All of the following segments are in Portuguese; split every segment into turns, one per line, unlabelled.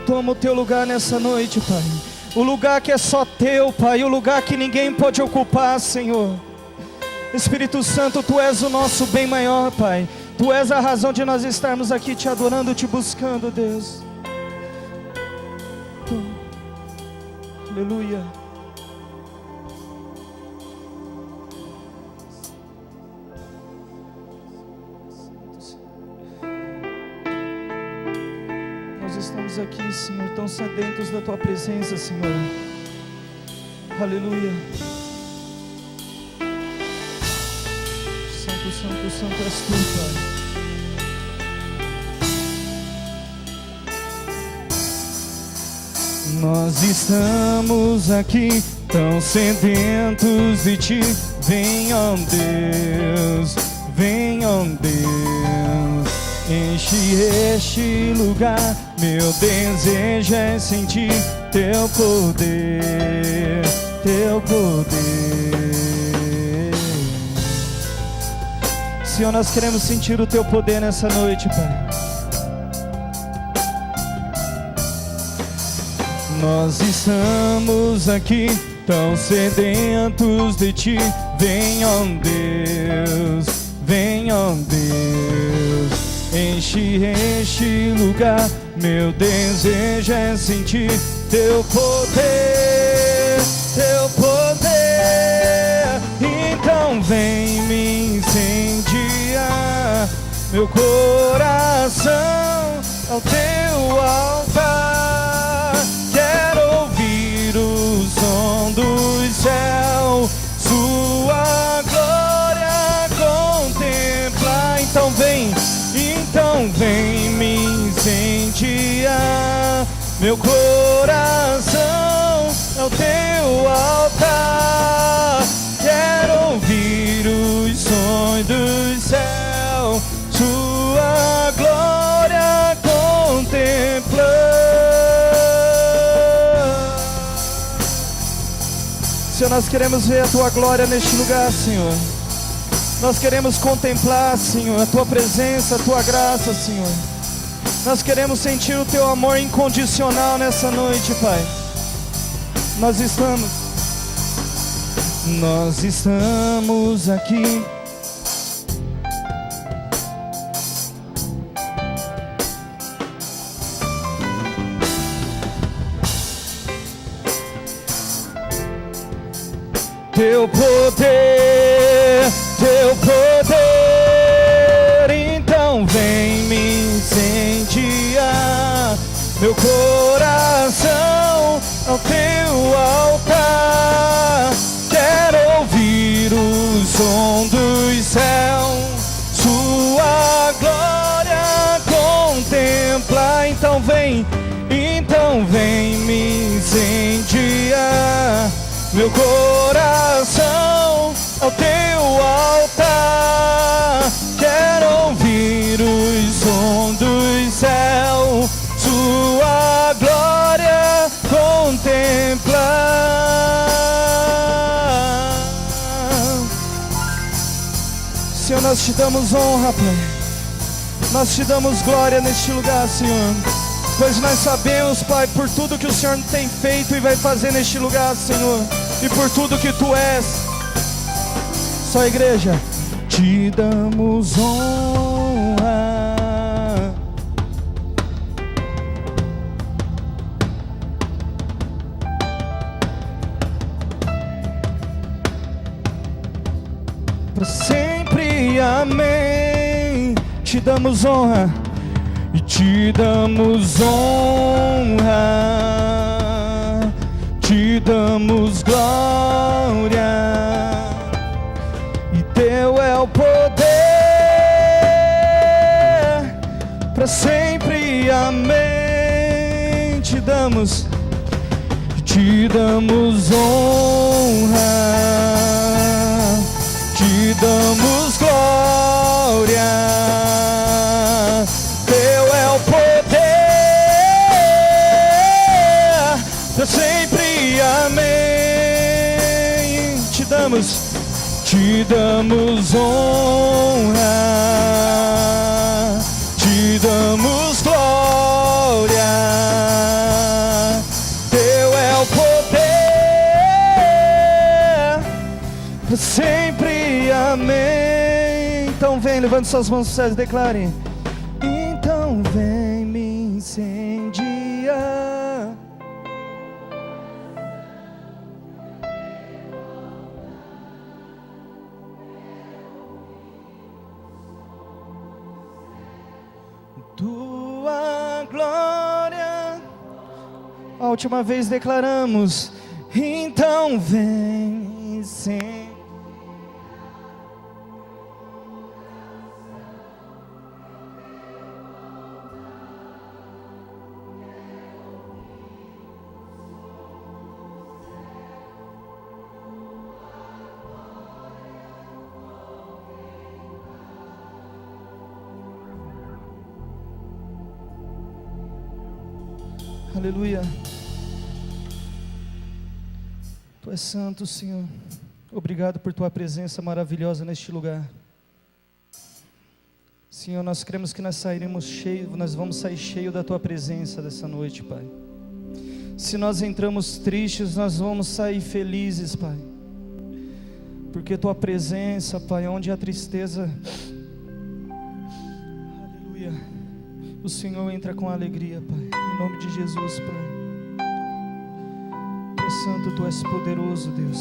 Toma o teu lugar nessa noite, Pai. O lugar que é só teu, Pai. O lugar que ninguém pode ocupar, Senhor. Espírito Santo, Tu és o nosso bem maior, Pai. Tu és a razão de nós estarmos aqui Te adorando, Te buscando, Deus. Aleluia. Nós estamos aqui, Senhor, tão sedentos da Tua presença, Senhor. Aleluia. Santo, Santo, Santo és Tu, Pai. Nós estamos aqui tão sedentos de Ti. Vem, ó Deus, vem, ó Deus. Enche este lugar, meu desejo é sentir Teu poder, Teu poder. Senhor, nós queremos sentir o Teu poder nessa noite, Pai. Nós estamos aqui tão sedentos de Ti. Vem, ó Deus, vem, ó Deus. Enche este lugar, meu desejo é sentir Teu poder, Teu poder. Então vem me incendiar meu coração ao Teu altar. Quero ouvir o som dos céus, Sua glória contemplar. Então vem me incendiar meu coração ao Teu altar. Quero ouvir os sons dos céus, Sua glória contemplar. Senhor, nós queremos ver a Tua glória neste lugar, Senhor. Nós queremos contemplar, Senhor, a Tua presença, a Tua graça, Senhor. Nós queremos sentir o Teu amor incondicional nessa noite, Pai. Nós estamos aqui Teu poder, Teu poder. Então vem me incendiar meu coração ao Teu altar. Quero ouvir o som dos céus, Sua glória contemplar. Então vem me incendiar meu coração ao Teu altar. Quero ouvir o som dos céus, Sua glória contemplar. Senhor, nós Te damos honra, Pai. Nós Te damos glória neste lugar, Senhor. Pois nós sabemos, Pai, por tudo que o Senhor tem feito e vai fazer neste lugar, Senhor. E por tudo que Tu és. Só a igreja. Te damos honra. Para sempre, amém. Te damos honra. E Te damos honra, Te damos glória, e Teu é o poder, para sempre, amém. Te damos honra, Te damos glória. Para sempre, amém. Te damos honra, Te damos glória. vem, levante suas mãos para o céu e declare: então vem me incendiar. Tua glória. A última vez declaramos: então vem incendiar. Aleluia. Tu és santo, Senhor. Obrigado por tua presença maravilhosa neste lugar. Senhor, nós cremos que nós sairemos cheios, nós vamos sair cheios da tua presença dessa noite, Pai. Se nós entramos tristes, nós vamos sair felizes, Pai. Porque tua presença, Pai, onde há tristeza, aleluia, o Senhor entra com alegria, Pai. Em nome de Jesus, Pai. Tu és santo, tu és poderoso, Deus.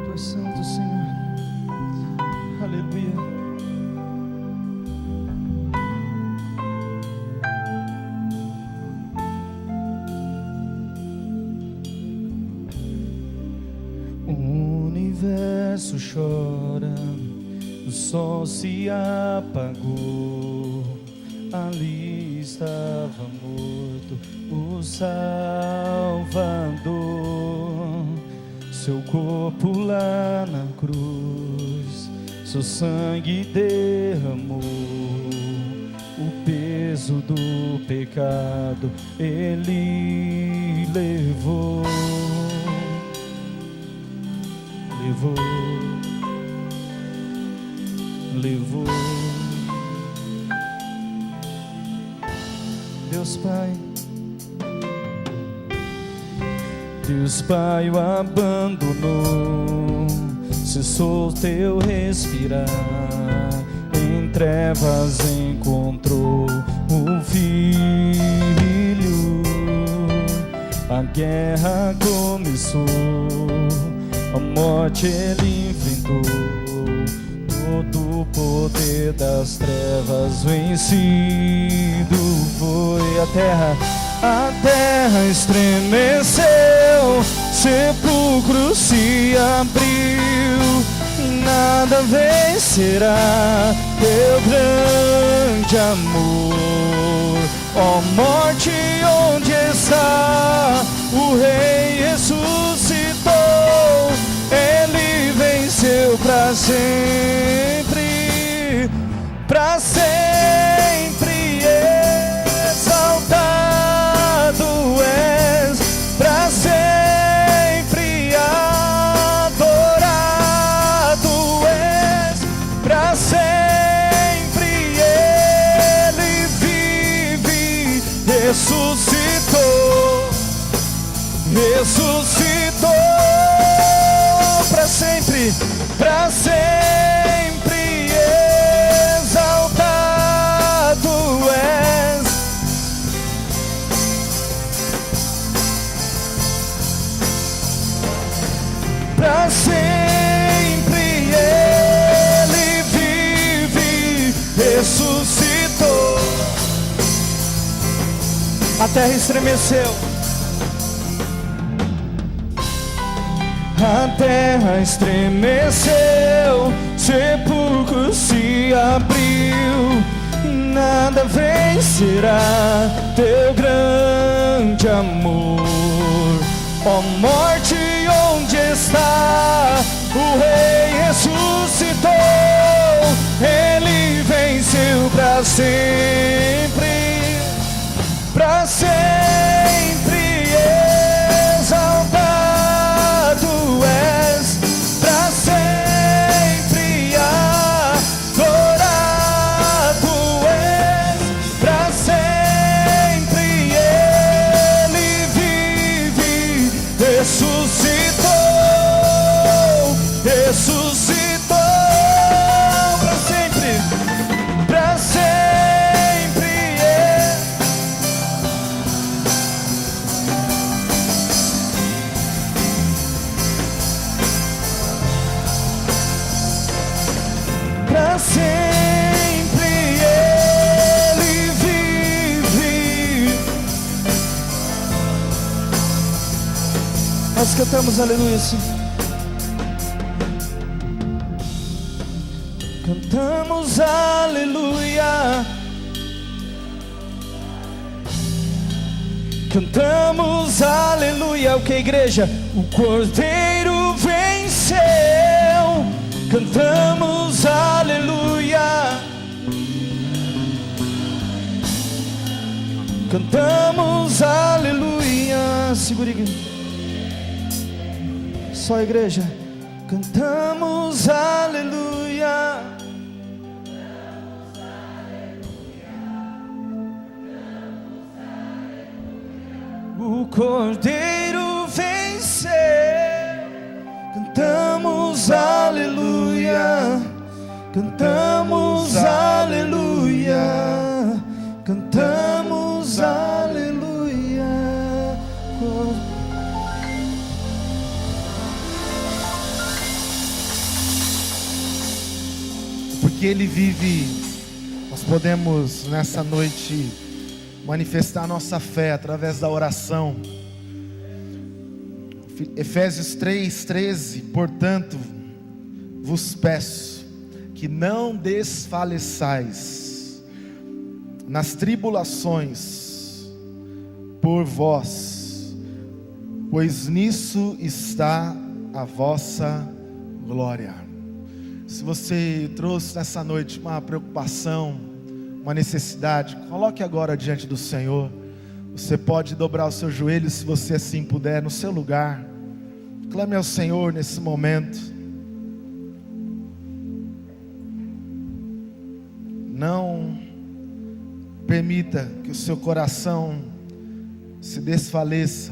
Tu és santo, Senhor. Aleluia. O universo chora, o sol se apagou, ali estava morto o Salvador. Seu corpo lá na cruz, seu sangue derramou, o peso do pecado ele levou. Levou. Deus Pai, Deus Pai o abandonou, cessou teu respirar, em trevas encontrou o Filho. A guerra começou, a morte ele enfrentou, todo o poder das trevas vencido foi. A terra estremeceu, sepulcro se abriu, nada vencerá teu grande amor. Ó morte, onde está? O Rei ressuscitou, ele venceu para sempre, para sempre. Exaltado és, para sempre adorado és, para sempre ele vive, ressuscitou para sempre, para sempre exaltado és. Para sempre ele vive, ressuscitou. A terra estremeceu, a terra estremeceu, sepulcro se abriu, nada vencerá teu grande amor. Ó morte, onde está? O Rei ressuscitou, ele venceu para sempre, para sempre exaltado és, para sempre adorado és, para sempre ele para sempre Ele vive. Nós cantamos aleluia, sim. Cantamos aleluia. Cantamos aleluia. O que, igreja? O Cordeiro venceu. Cantamos aleluia. Cantamos aleluia. Segura, igreja. Só a igreja. Cantamos aleluia. O Cordeiro venceu. Cantamos aleluia. Cantamos aleluia. Cantamos aleluia.
Porque Ele vive, nós podemos nessa noite manifestar nossa fé através da oração. Efésios 3:13. Portanto, vos peço que não desfaleçais nas tribulações por vós, pois nisso está a vossa glória. Se você trouxe nessa noite uma preocupação, uma necessidade, coloque agora diante do Senhor. Você pode dobrar os seus joelhos, se você assim puder, no seu lugar. Clame ao Senhor nesse momento. Não permita que o seu coração se desfaleça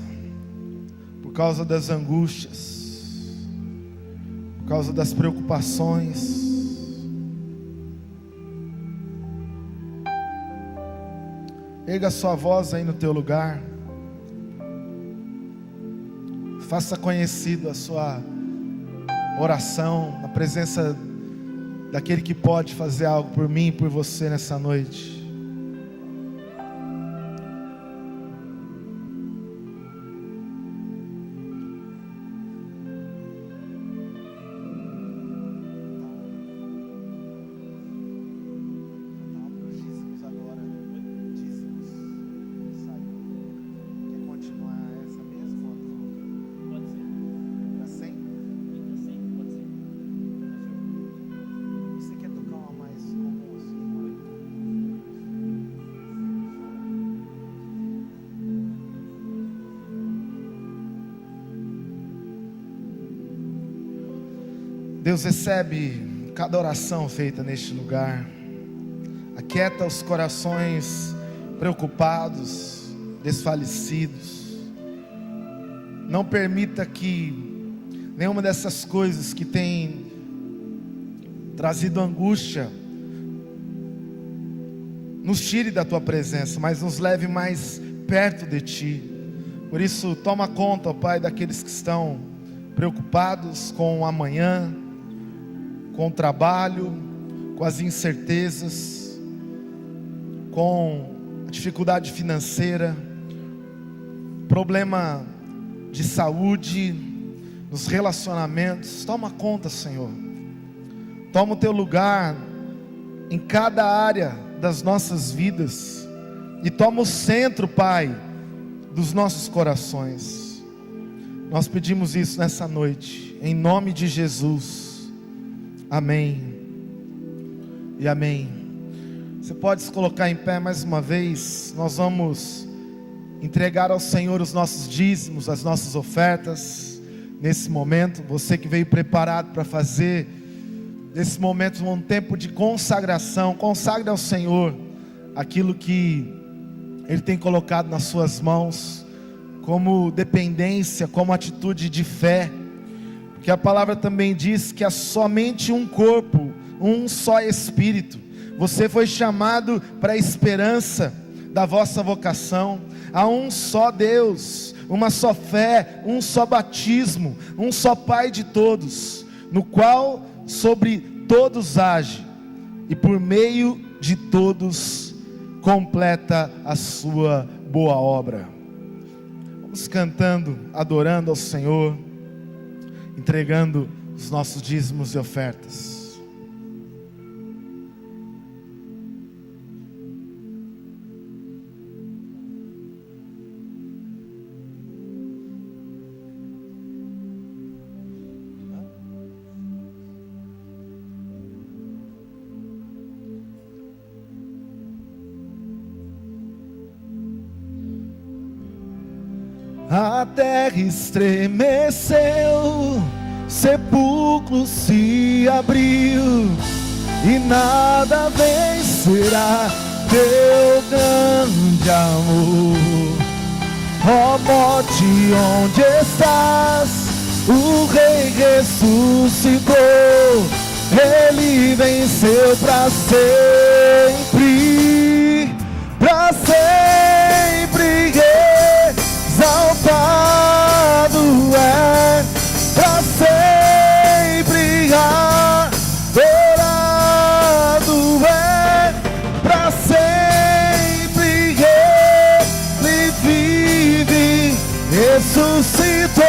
por causa das angústias, por causa das preocupações. Erga sua voz aí no teu lugar. Faça conhecido a sua oração na presença daquele que pode fazer algo por mim e por você nessa noite. Deus recebe cada oração feita neste lugar. Aquieta os corações preocupados, desfalecidos. Não permita que nenhuma dessas coisas que tem trazido angústia nos tire da tua presença, mas nos leve mais perto de ti. Por isso, toma conta, ó Pai, daqueles que estão preocupados com o amanhã, com o trabalho, com as incertezas, com a dificuldade financeira, problema de saúde, nos relacionamentos. Toma conta, Senhor. Toma o teu lugar em cada área das nossas vidas e toma o centro, Pai, dos nossos corações. Nós pedimos isso nessa noite, em nome de Jesus. Amém e amém. Você pode se colocar em pé mais uma vez. Nós vamos entregar ao Senhor os nossos dízimos, as nossas ofertas nesse momento. Você que veio preparado para fazer desse momento um tempo de consagração, consagre ao Senhor aquilo que Ele tem colocado nas suas mãos, como dependência, como atitude de fé. Porque a palavra também diz que há somente um corpo, um só Espírito. Você foi chamado para a esperança da vossa vocação. Há um só Deus, uma só fé, um só batismo, um só Pai de todos, no qual sobre todos age e por meio de todos completa a sua boa obra. Vamos cantando, adorando ao Senhor, entregando os nossos dízimos e ofertas. A terra estremeceu, sepulcro se abriu, e nada vencerá teu grande amor. Ó morte, onde estás? O Rei ressuscitou, Ele venceu para sempre, para sempre. Exaltado é, para sempre adorado é, para sempre Ele vive, ressuscitou,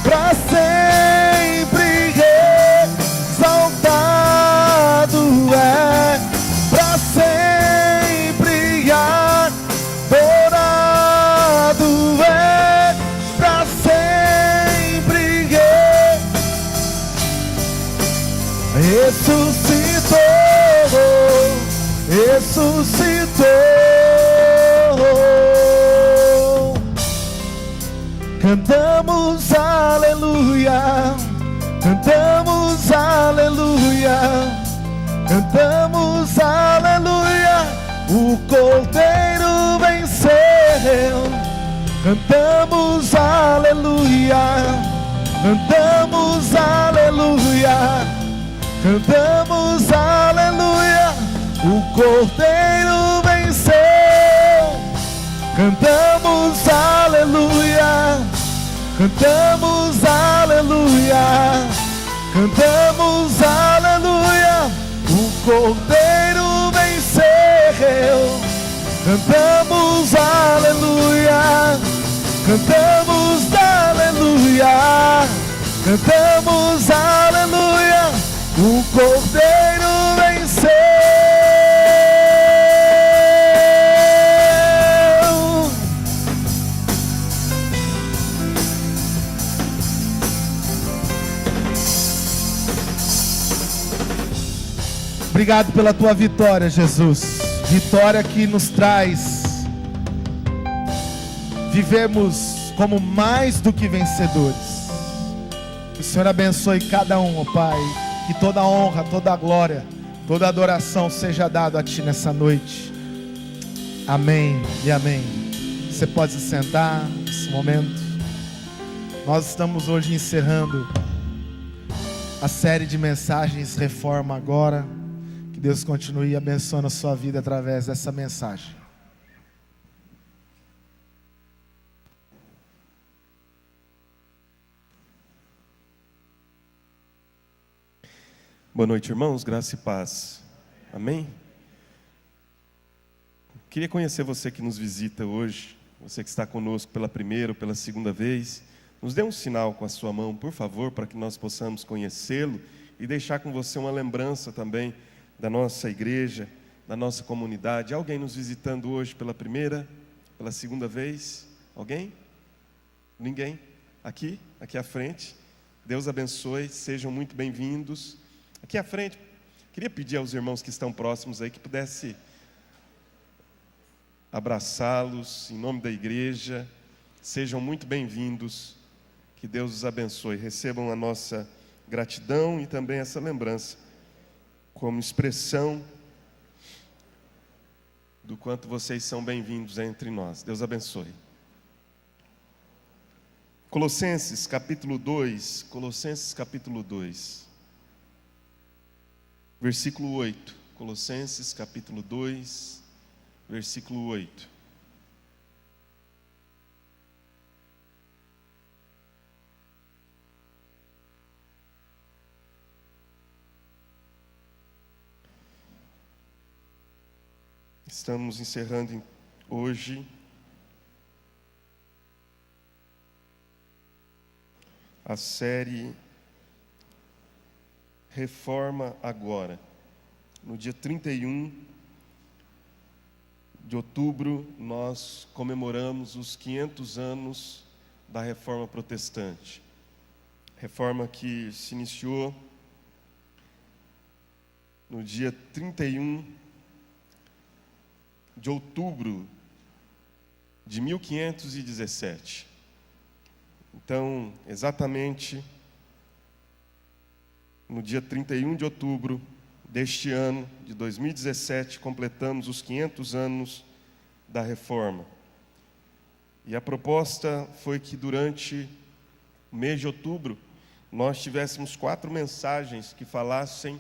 para sempre exaltado é, para sempre adorado é, para sempre ressuscitou. Cantamos aleluia, cantamos aleluia, cantamos aleluia, o Cordeiro venceu. Cantamos aleluia, cantamos aleluia, cantamos aleluia, o Cordeiro venceu. Cantamos aleluia, cantamos aleluia, cantamos aleluia, o Cordeiro venceu. Cantamos aleluia, cantamos aleluia, cantamos aleluia, o Cordeiro venceu. Obrigado pela tua vitória, Jesus. Vitória que nos traz vivemos como mais do que vencedores. Que o Senhor abençoe cada um, ó Pai. Que toda honra, toda glória, toda adoração seja dado a Ti nessa noite. Amém e amém. Você pode se sentar nesse momento. Nós estamos hoje encerrando a série de mensagens Reforma Agora. Que Deus continue abençoando a sua vida através dessa mensagem.
Boa noite, irmãos, graça e paz. Amém? Queria conhecer você que nos visita hoje, você que está conosco pela primeira ou pela segunda vez. Nos dê um sinal com a sua mão, por favor, para que nós possamos conhecê-lo e deixar com você uma lembrança também da nossa igreja, da nossa comunidade. Alguém nos visitando hoje pela primeira, pela segunda vez? Alguém? Ninguém? Aqui à frente. Deus abençoe, sejam muito bem-vindos. Aqui à frente, queria pedir aos irmãos que estão próximos aí que pudesse abraçá-los em nome da igreja. Sejam muito bem-vindos, que Deus os abençoe. Recebam a nossa gratidão e também essa lembrança como expressão do quanto vocês são bem-vindos entre nós. Deus abençoe. Colossenses capítulo 2, versículo 8. Colossenses capítulo 2, versículo 8. Estamos encerrando hoje a série Reforma Agora. No dia 31 de outubro, nós comemoramos os 500 anos da Reforma Protestante. Reforma que se iniciou no dia 31 de outubro de 1517. Então, exatamente no dia 31 de outubro deste ano, de 2017, completamos os 500 anos da Reforma. E a proposta foi que durante o mês de outubro, nós tivéssemos 4 mensagens que falassem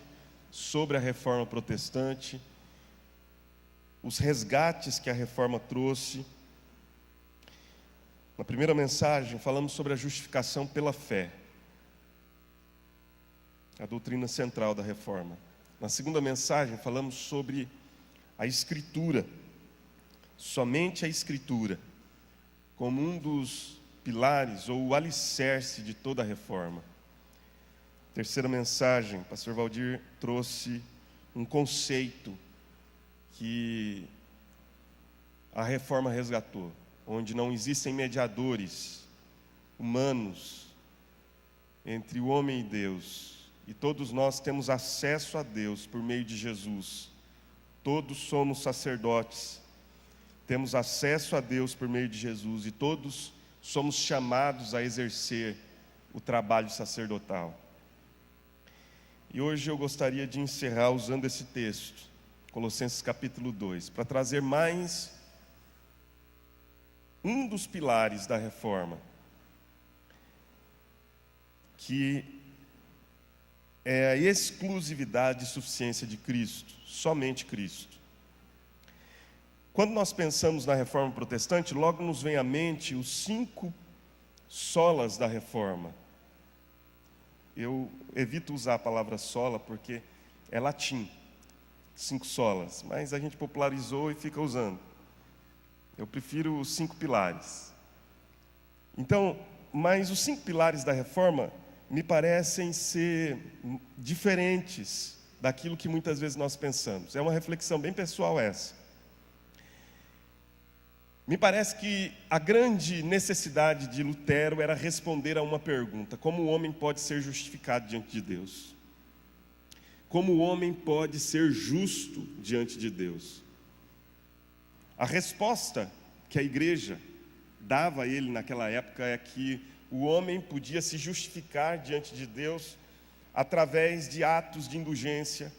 sobre a Reforma Protestante, os resgates que a Reforma trouxe. Na primeira mensagem, falamos sobre a justificação pela fé, a doutrina central da Reforma. Na segunda mensagem, falamos sobre a Escritura, somente a Escritura, como um dos pilares ou o alicerce de toda a Reforma. Terceira mensagem, o pastor Valdir trouxe um conceito que a Reforma resgatou, onde não existem mediadores humanos entre o homem e Deus, e todos nós temos acesso a Deus por meio de Jesus. Todos somos sacerdotes, temos acesso a Deus por meio de Jesus, e todos somos chamados a exercer o trabalho sacerdotal. E hoje eu gostaria de encerrar usando esse texto, Colossenses capítulo 2, para trazer mais um dos pilares da Reforma, que é a exclusividade e suficiência de Cristo, somente Cristo. Quando nós pensamos na Reforma Protestante, logo nos vem à mente os 5 solas da Reforma. Eu evito usar a palavra sola porque é latim, 5 solas, mas a gente popularizou e fica usando. Eu prefiro os 5 pilares. Então, mas os 5 pilares da Reforma me parecem ser diferentes daquilo que muitas vezes nós pensamos. É uma reflexão bem pessoal essa. Me parece que a grande necessidade de Lutero era responder a uma pergunta: como o homem pode ser justificado diante de Deus? Como o homem pode ser justo diante de Deus? A resposta que a igreja dava a ele naquela época é que o homem podia se justificar diante de Deus através de atos de indulgência,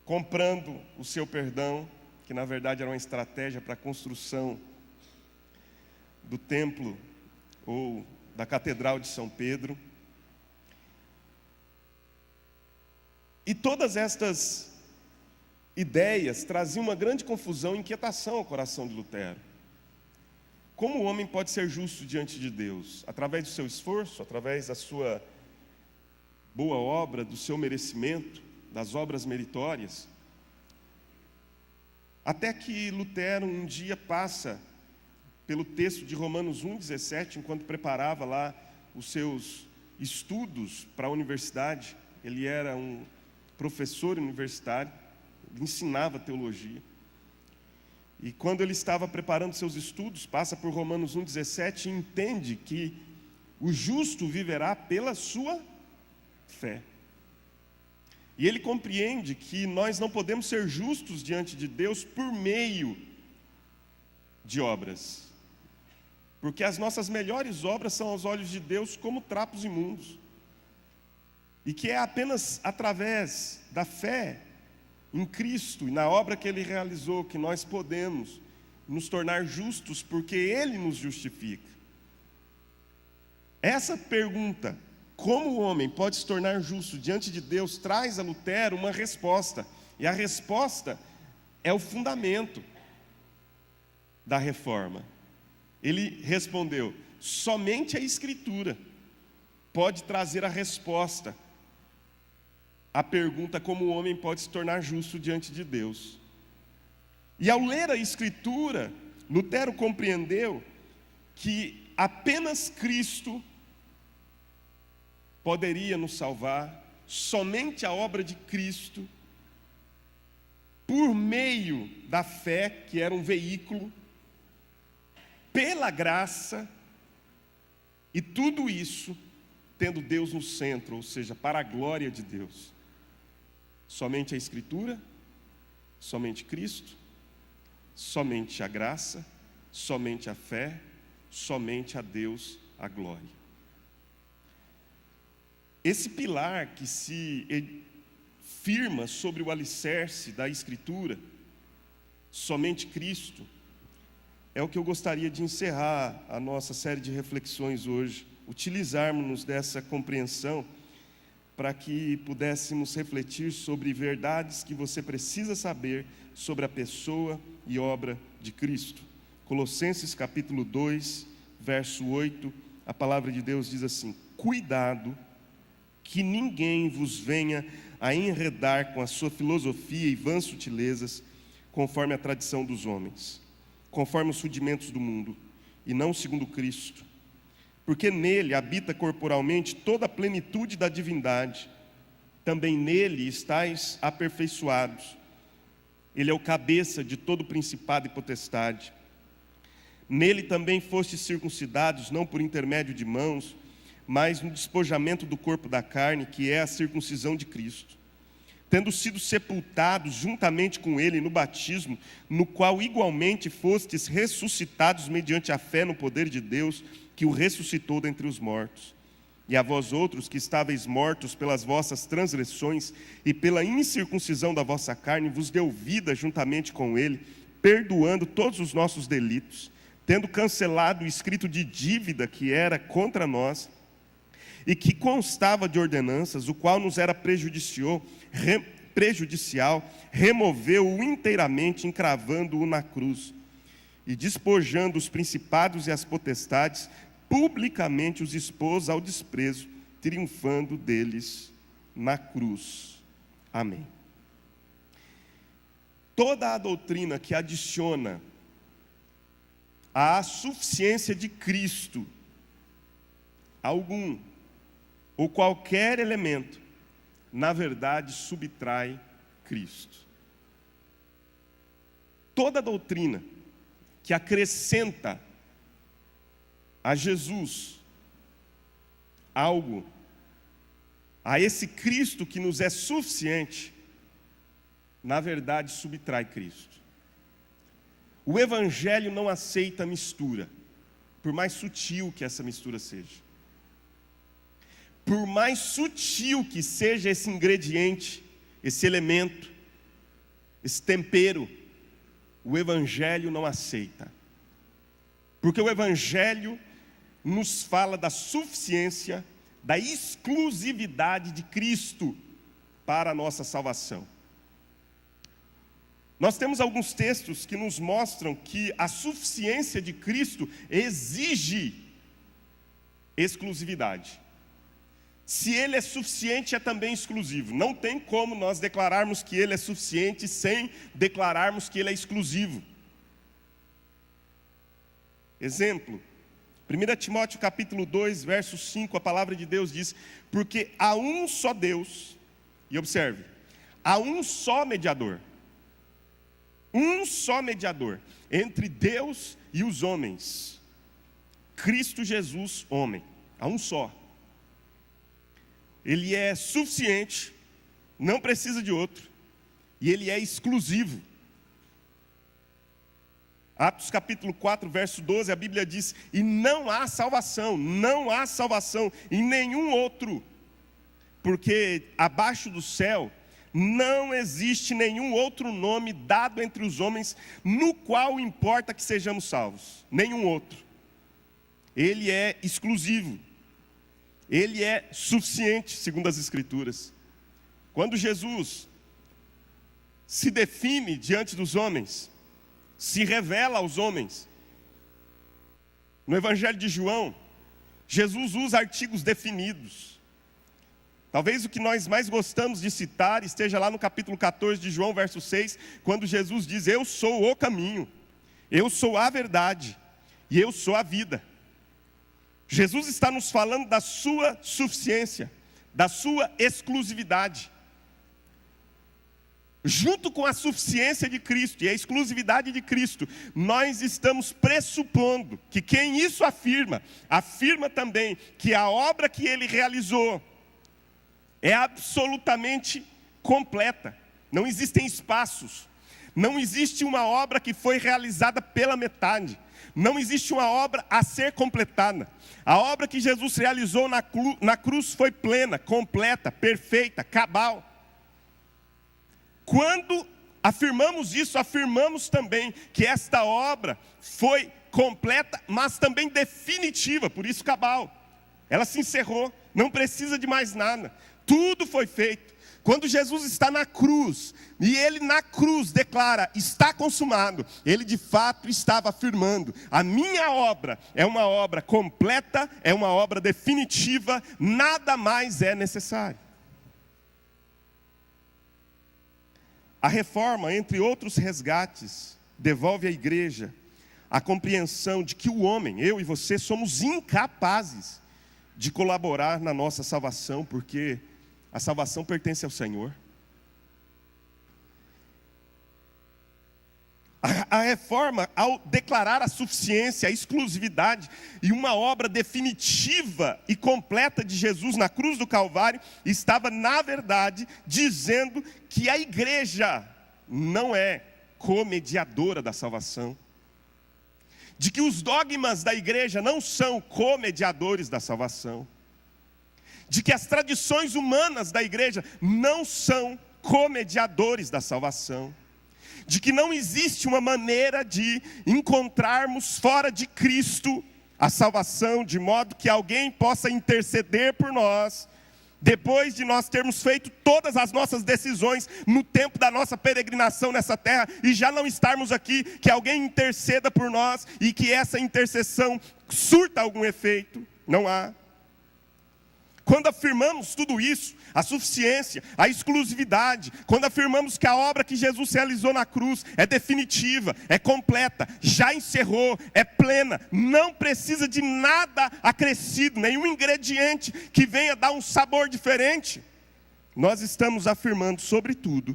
comprando o seu perdão, que na verdade era uma estratégia para a construção do templo ou da Catedral de São Pedro. E todas estas ideias traziam uma grande confusão e inquietação ao coração de Lutero. Como o homem pode ser justo diante de Deus? Através do seu esforço, através da sua boa obra, do seu merecimento, das obras meritórias? Até que Lutero um dia passa pelo texto de Romanos 1,17, enquanto preparava lá os seus estudos para a universidade. Ele era um professor universitário, ele ensinava teologia. E quando ele estava preparando seus estudos, passa por Romanos 1,17 e entende que o justo viverá pela sua fé. E ele compreende que nós não podemos ser justos diante de Deus por meio de obras, porque as nossas melhores obras são aos olhos de Deus como trapos imundos, e que é apenas através da fé em Cristo e na obra que Ele realizou que nós podemos nos tornar justos, porque Ele nos justifica. Essa pergunta, como o homem pode se tornar justo diante de Deus, traz a Lutero uma resposta, e a resposta é o fundamento da reforma. Ele respondeu: somente a Escritura pode trazer a resposta à pergunta como o homem pode se tornar justo diante de Deus. E ao ler a Escritura, Lutero compreendeu que apenas Cristo poderia nos salvar, somente a obra de Cristo, por meio da fé, que era um veículo, pela graça, e tudo isso tendo Deus no centro, ou seja, para a glória de Deus. Somente a Escritura, somente Cristo, somente a graça, somente a fé, somente a Deus a glória. Esse pilar que se firma sobre o alicerce da Escritura, somente Cristo, é o que eu gostaria de encerrar a nossa série de reflexões hoje, utilizarmos dessa compreensão para que pudéssemos refletir sobre verdades que você precisa saber sobre a pessoa e obra de Cristo. Colossenses capítulo 2, verso 8, a palavra de Deus diz assim: cuidado que ninguém vos venha a enredar com a sua filosofia e vãs sutilezas, conforme a tradição dos homens, conforme os rudimentos do mundo, e não segundo Cristo. Porque nele habita corporalmente toda a plenitude da divindade. Também nele estáis aperfeiçoados. Ele é o cabeça de todo principado e potestade. Nele também fostes circuncidados, não por intermédio de mãos, mas no despojamento do corpo da carne, que é a circuncisão de Cristo. Tendo sido sepultados juntamente com ele no batismo, no qual igualmente fostes ressuscitados mediante a fé no poder de Deus, que o ressuscitou dentre os mortos. E a vós outros que estáveis mortos pelas vossas transgressões e pela incircuncisão da vossa carne, vos deu vida juntamente com ele, perdoando todos os nossos delitos, tendo cancelado o escrito de dívida que era contra nós, e que constava de ordenanças, o qual nos era prejudicial, removeu-o inteiramente, encravando-o na cruz, e despojando os principados e as potestades, publicamente os expôs ao desprezo, triunfando deles na cruz. Amém. Toda a doutrina que adiciona à suficiência de Cristo algum ou qualquer elemento, na verdade subtrai Cristo. Toda doutrina que acrescenta a Jesus algo, a esse Cristo que nos é suficiente, na verdade subtrai Cristo. O Evangelho não aceita mistura, por mais sutil que essa mistura seja. Por mais sutil que seja esse ingrediente, esse elemento, esse tempero, o Evangelho não aceita. Porque o Evangelho nos fala da suficiência, da exclusividade de Cristo para a nossa salvação. Nós temos alguns textos que nos mostram que a suficiência de Cristo exige exclusividade. Se Ele é suficiente, é também exclusivo. Não tem como nós declararmos que Ele é suficiente sem declararmos que Ele é exclusivo. Exemplo, 1 Timóteo capítulo 2, verso 5, a palavra de Deus diz: porque há um só Deus, e observe, há um só mediador entre Deus e os homens, Cristo Jesus, homem. Há um só. Ele é suficiente, não precisa de outro, e Ele é exclusivo. Atos capítulo 4, verso 12, a Bíblia diz: e não há salvação em nenhum outro, porque abaixo do céu não existe nenhum outro nome dado entre os homens, no qual importa que sejamos salvos. Nenhum outro. Ele é exclusivo. Ele é suficiente, segundo as Escrituras. Quando Jesus se define diante dos homens, se revela aos homens, no Evangelho de João, Jesus usa artigos definidos. Talvez o que nós mais gostamos de citar esteja lá no capítulo 14 de João, verso 6, quando Jesus diz: eu sou o caminho, eu sou a verdade e eu sou a vida. Jesus está nos falando da sua suficiência, da sua exclusividade. Junto com a suficiência de Cristo e a exclusividade de Cristo, nós estamos pressupondo que quem isso afirma, afirma também que a obra que ele realizou é absolutamente completa. Não existem espaços. Não existe uma obra que foi realizada pela metade. Não existe uma obra a ser completada. A obra que Jesus realizou na cruz foi plena, completa, perfeita, cabal. Quando afirmamos isso, afirmamos também que esta obra foi completa, mas também definitiva, por isso cabal. Ela se encerrou, não precisa de mais nada. Tudo foi feito. Quando Jesus está na cruz, e ele na cruz declara: está consumado, ele de fato estava afirmando: a minha obra é uma obra completa, é uma obra definitiva, nada mais é necessário. A reforma, entre outros resgates, devolve à igreja a compreensão de que o homem, eu e você, somos incapazes de colaborar na nossa salvação, porque a salvação pertence ao Senhor. A reforma, ao declarar a suficiência, a exclusividade e uma obra definitiva e completa de Jesus na cruz do Calvário, estava, na verdade, dizendo que a igreja não é comediadora da salvação, de que os dogmas da igreja não são comediadores da salvação, de que as tradições humanas da igreja não são comediadores da salvação, de que não existe uma maneira de encontrarmos fora de Cristo a salvação, de modo que alguém possa interceder por nós, depois de nós termos feito todas as nossas decisões no tempo da nossa peregrinação nessa terra, e já não estarmos aqui, que alguém interceda por nós, e que essa intercessão surta algum efeito. Não há. Quando afirmamos tudo isso, a suficiência, a exclusividade, quando afirmamos que a obra que Jesus realizou na cruz é definitiva, é completa, já encerrou, é plena, não precisa de nada acrescido, nenhum ingrediente que venha dar um sabor diferente, nós estamos afirmando, sobretudo,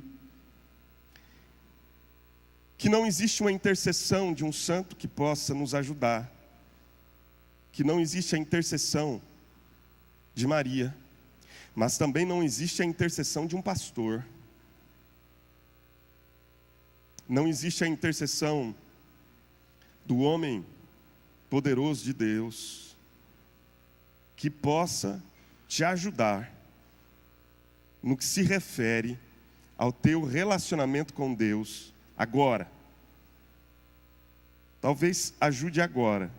que não existe uma intercessão de um santo que possa nos ajudar, que não existe a intercessão de Maria, mas também não existe a intercessão de um pastor, não existe a intercessão do homem poderoso de Deus, que possa te ajudar no que se refere ao teu relacionamento com Deus agora. Talvez ajude agora,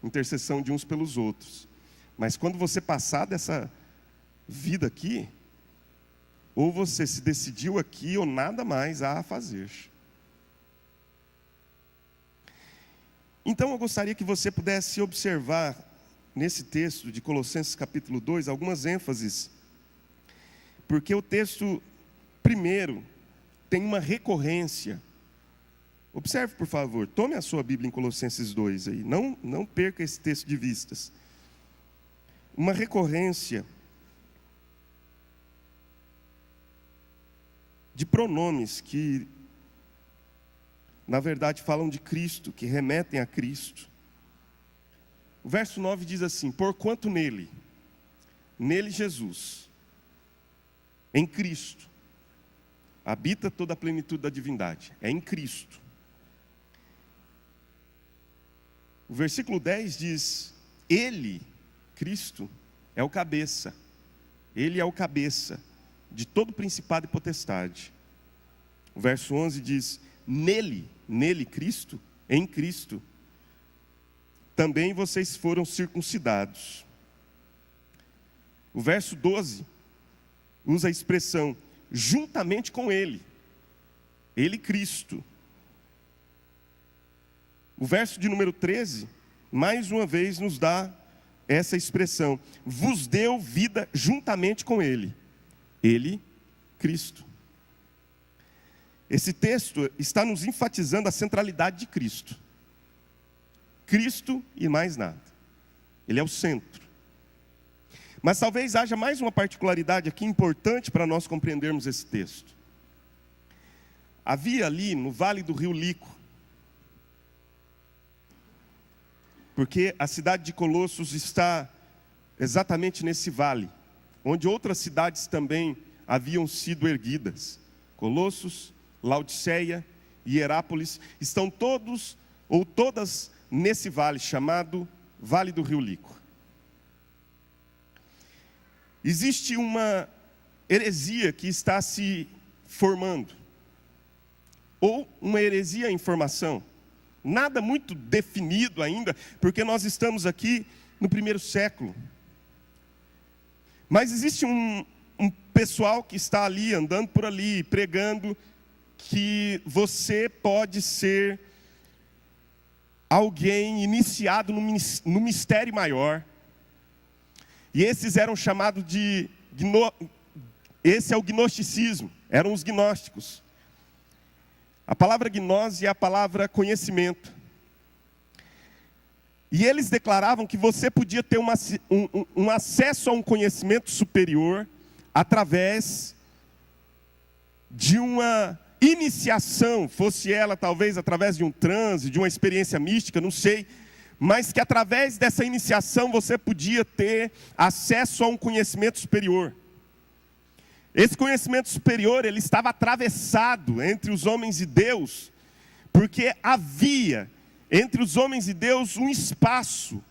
intercessão de uns pelos outros. Mas quando você passar dessa vida aqui, ou você se decidiu aqui, ou nada mais há a fazer. Então eu gostaria que você pudesse observar, nesse texto de Colossenses capítulo 2, algumas ênfases. Porque o texto, primeiro, tem uma recorrência. Observe, por favor, tome a sua Bíblia em Colossenses 2 aí, não perca esse texto de vistas. Uma recorrência de pronomes que, na verdade, falam de Cristo, que remetem a Cristo. O verso 9 diz assim: porquanto nele Jesus, em Cristo, habita toda a plenitude da divindade. É em Cristo. O versículo 10 diz: ele, Cristo, é o cabeça. Ele é o cabeça de todo principado e potestade. O verso 11 diz: nele, Cristo, em Cristo, também vocês foram circuncidados. O verso 12 usa a expressão juntamente com ele, Cristo. O verso de número 13, mais uma vez nos dá essa expressão: vos deu vida juntamente com ele. Ele, Cristo. Esse texto está nos enfatizando a centralidade de Cristo. Cristo e mais nada. Ele é o centro. Mas talvez haja mais uma particularidade aqui importante para nós compreendermos esse texto. Havia ali no vale do rio Lico, porque a cidade de Colossos está exatamente nesse vale, onde outras cidades também haviam sido erguidas. Colossos, Laodiceia e Hierápolis estão todos ou todas nesse vale chamado Vale do Rio Lico. Existe uma heresia que está se formando, ou uma heresia em formação. Nada muito definido ainda, porque nós estamos aqui no 1º século. Mas existe um pessoal que está ali, andando por ali, pregando que você pode ser alguém iniciado no mistério maior. E esses eram chamados de... Esse é o gnosticismo, eram os gnósticos. A palavra gnose é a palavra conhecimento. E eles declaravam que você podia ter um acesso a um conhecimento superior através de uma iniciação, fosse ela talvez através de um transe, de uma experiência mística, não sei, mas que através dessa iniciação você podia ter acesso a um conhecimento superior. Esse conhecimento superior, ele estava atravessado entre os homens e Deus, porque havia entre os homens e Deus um espaço,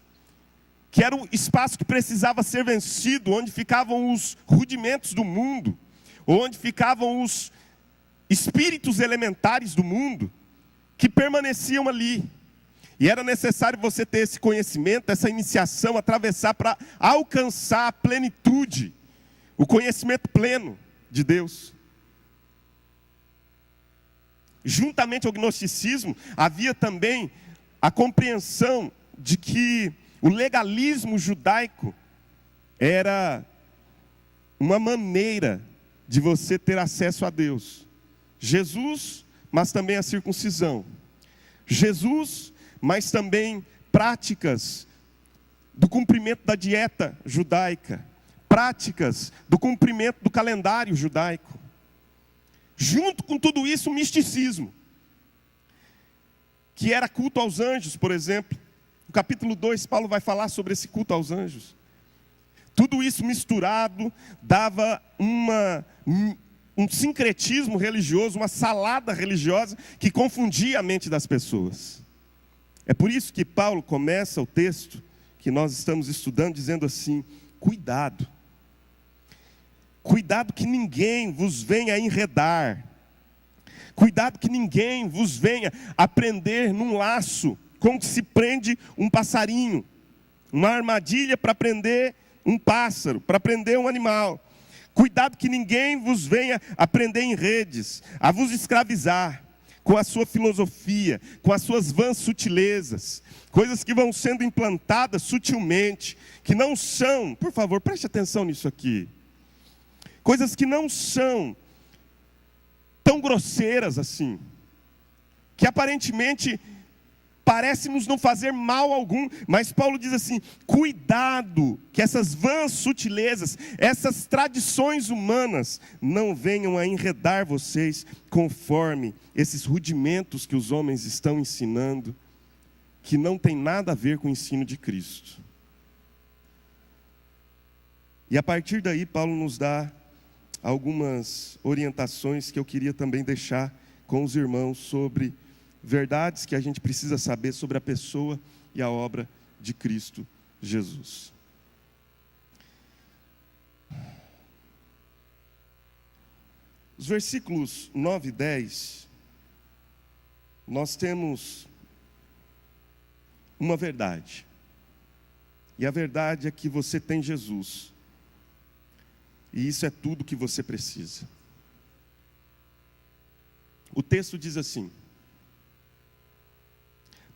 que era um espaço que precisava ser vencido, onde ficavam os rudimentos do mundo, onde ficavam os espíritos elementares do mundo, que permaneciam ali. E era necessário você ter esse conhecimento, essa iniciação, atravessar para alcançar a plenitude, o conhecimento pleno de Deus. Juntamente ao gnosticismo, havia também a compreensão de que o legalismo judaico era uma maneira de você ter acesso a Deus. Jesus, mas também a circuncisão. Jesus, mas também práticas do cumprimento da dieta judaica, práticas do cumprimento do calendário judaico. Junto com tudo isso, o misticismo, que era culto aos anjos, por exemplo. No capítulo 2, Paulo vai falar sobre esse culto aos anjos. Tudo isso misturado dava um sincretismo religioso, uma salada religiosa que confundia a mente das pessoas. É por isso que Paulo começa o texto que nós estamos estudando dizendo assim: cuidado. Cuidado que ninguém vos venha enredar. Cuidado que ninguém vos venha a prender num laço com que se prende um passarinho. Uma armadilha para prender um pássaro, para prender um animal. Cuidado que ninguém vos venha a prender em redes, a vos escravizar com a sua filosofia, com as suas vãs sutilezas, coisas que vão sendo implantadas sutilmente, que não são, por favor, preste atenção nisso aqui, coisas que não são tão grosseiras assim, que aparentemente parece-nos não fazer mal algum, mas Paulo diz assim: cuidado que essas vãs sutilezas, essas tradições humanas não venham a enredar vocês conforme esses rudimentos que os homens estão ensinando, que não tem nada a ver com o ensino de Cristo. E a partir daí Paulo nos dá algumas orientações que eu queria também deixar com os irmãos sobre verdades que a gente precisa saber sobre a pessoa e a obra de Cristo Jesus. Os versículos 9 e 10, nós temos uma verdade. E a verdade é que você tem Jesus. E isso é tudo que você precisa. O texto diz assim: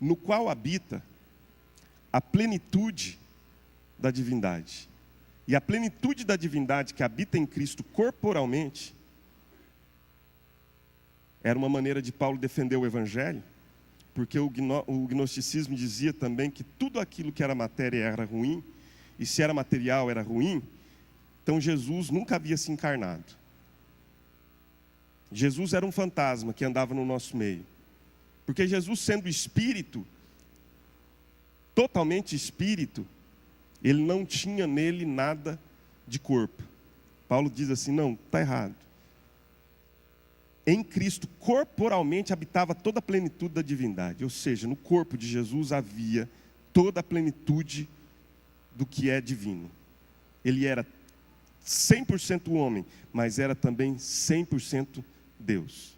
no qual habita a plenitude da divindade. e a plenitude da divindade que habita em Cristo corporalmente, era uma maneira de Paulo defender o Evangelho, porque o gnosticismo dizia também que tudo aquilo que era matéria era ruim, e se era material era ruim, então Jesus nunca havia se encarnado. Jesus era um fantasma que andava no nosso meio. Porque Jesus, sendo espírito, totalmente espírito, ele não tinha nele nada de corpo. Paulo diz assim, não, está errado. Em Cristo, corporalmente, habitava toda a plenitude da divindade. Ou seja, no corpo de Jesus havia toda a plenitude do que é divino. Ele era 100% homem, mas era também 100% Deus.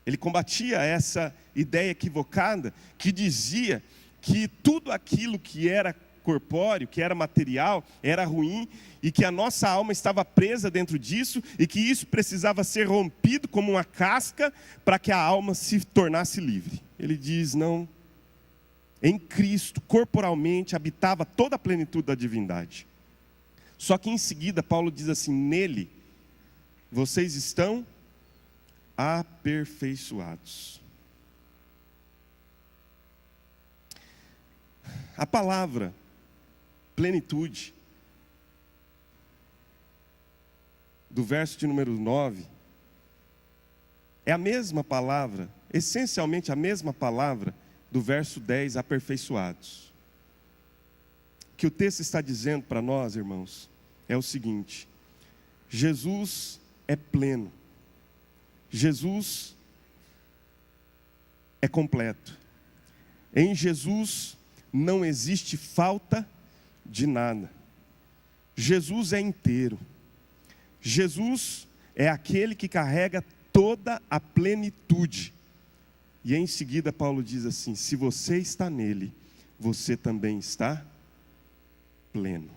Ele combatia essa ideia equivocada que dizia que tudo aquilo que era corpóreo, que era material, era ruim, e que a nossa alma estava presa dentro disso, e que isso precisava ser rompido como uma casca, para que a alma se tornasse livre. Ele diz, não, em Cristo, corporalmente, habitava toda a plenitude da divindade. Só que em seguida, Paulo diz assim, nele, vocês estão aperfeiçoados. A palavra plenitude, do verso de número 9, é a mesma palavra, essencialmente a mesma palavra do verso 10, aperfeiçoados. O que o texto está dizendo para nós, irmãos, é o seguinte: Jesus é pleno, Jesus é completo, em Jesus não existe falta de nada. Jesus é inteiro. Jesus é aquele que carrega toda a plenitude. E em seguida Paulo diz assim, se você está nele, você também está pleno.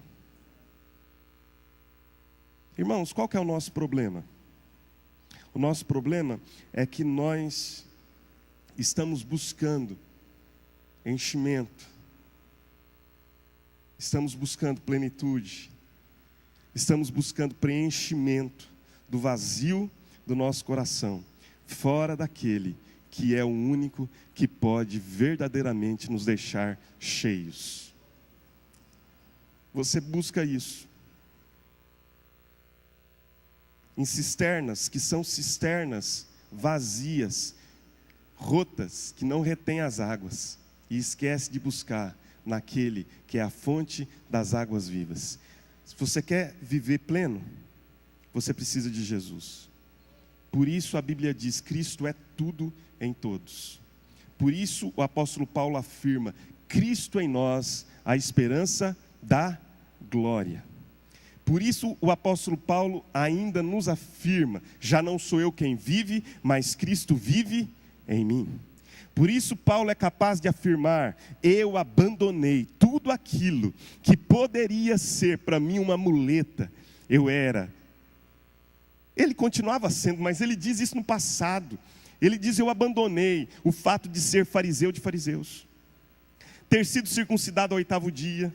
Irmãos, qual que é o nosso problema? O nosso problema é que nós estamos buscando enchimento, estamos buscando plenitude, estamos buscando preenchimento do vazio do nosso coração, fora daquele que é o único que pode verdadeiramente nos deixar cheios. Você busca isso em cisternas que são cisternas vazias, rotas, que não retêm as águas, e esquece de buscar naquele que é a fonte das águas vivas. Se você quer viver pleno, você precisa de Jesus. Por isso a Bíblia diz, Cristo é tudo em todos. Por isso o apóstolo Paulo afirma, Cristo em nós, a esperança da glória. Por isso o apóstolo Paulo ainda nos afirma, já não sou eu quem vive, mas Cristo vive em mim. Por isso Paulo é capaz de afirmar, eu abandonei tudo aquilo que poderia ser para mim uma muleta. Ele continuava sendo, mas ele diz isso no passado. Ele diz, eu abandonei o fato de ser fariseu de fariseus, ter sido circuncidado ao 8º dia,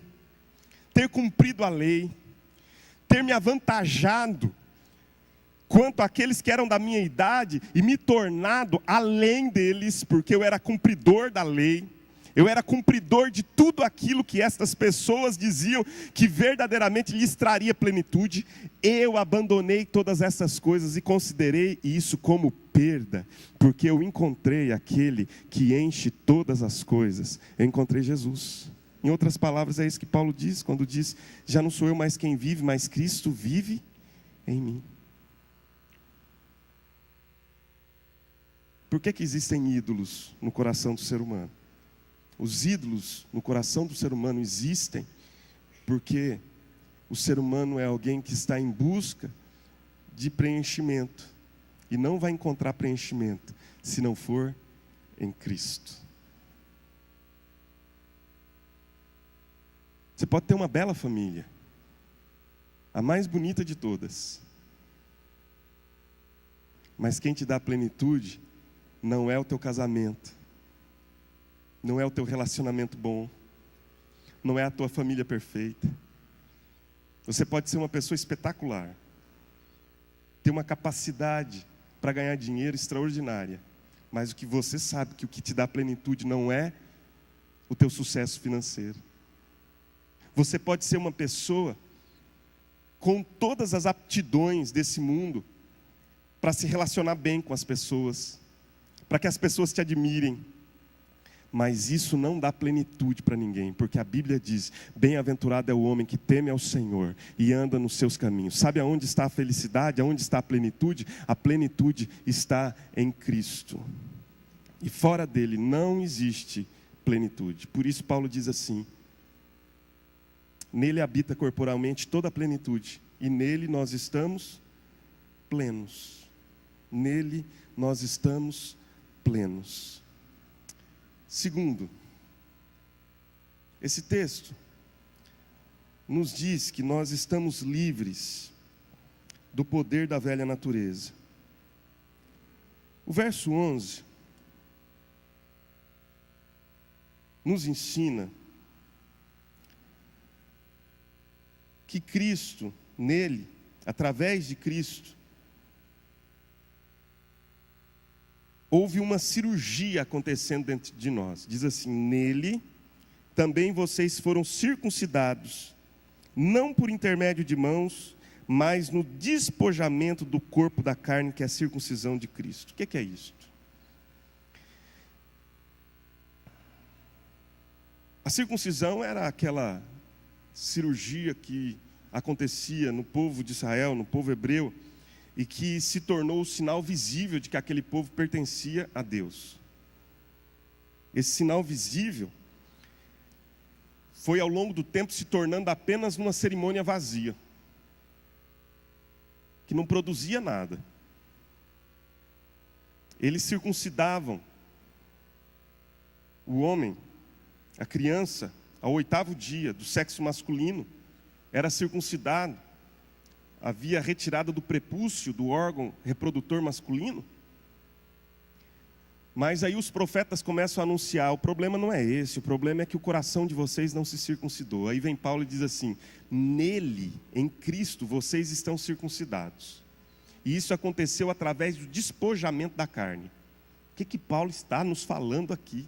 ter cumprido a lei, ter me avantajado quanto àqueles que eram da minha idade e me tornado além deles, porque eu era cumpridor da lei, eu era cumpridor de tudo aquilo que estas pessoas diziam que verdadeiramente lhes traria plenitude. Eu abandonei todas essas coisas e considerei isso como perda, porque eu encontrei aquele que enche todas as coisas. Eu encontrei Jesus. Em outras palavras, é isso que Paulo diz, quando diz, já não sou eu mais quem vive, mas Cristo vive em mim. Por que existem ídolos no coração do ser humano? Os ídolos no coração do ser humano existem porque o ser humano é alguém que está em busca de preenchimento. E não vai encontrar preenchimento se não for em Cristo. Você pode ter uma bela família, a mais bonita de todas. Mas quem te dá plenitude não é o teu casamento, não é o teu relacionamento bom, não é a tua família perfeita. Você pode ser uma pessoa espetacular, ter uma capacidade para ganhar dinheiro extraordinária, mas o que você sabe que o que te dá plenitude não é o teu sucesso financeiro. Você pode ser uma pessoa com todas as aptidões desse mundo para se relacionar bem com as pessoas, para que as pessoas te admirem, mas isso não dá plenitude para ninguém, porque a Bíblia diz: bem-aventurado é o homem que teme ao Senhor e anda nos seus caminhos. Sabe aonde está a felicidade? Aonde está a plenitude? A plenitude está em Cristo, e fora dele não existe plenitude. Por isso Paulo diz assim: nele habita corporalmente toda a plenitude, e nele nós estamos plenos. Nele nós estamos plenos. Segundo, esse texto nos diz que nós estamos livres do poder da velha natureza. O verso 11 nos ensina que Cristo, nele, através de Cristo, houve uma cirurgia acontecendo dentro de nós. Diz assim: nele também vocês foram circuncidados, não por intermédio de mãos, mas no despojamento do corpo da carne, que é a circuncisão de Cristo. O que é isto? A circuncisão era aquela cirurgia que acontecia no povo de Israel, no povo hebreu, e que se tornou o sinal visível de que aquele povo pertencia a Deus. Esse sinal visível foi ao longo do tempo se tornando apenas uma cerimônia vazia, que não produzia nada. Eles circuncidavam o homem, a criança, ao 8º dia, do sexo masculino, era circuncidado. Havia retirada do prepúcio do órgão reprodutor masculino. Mas aí os profetas começam a anunciar: o problema não é esse, o problema é que o coração de vocês não se circuncidou. Aí vem Paulo e diz assim: nele, em Cristo, vocês estão circuncidados. E isso aconteceu através do despojamento da carne. O que Paulo está nos falando aqui?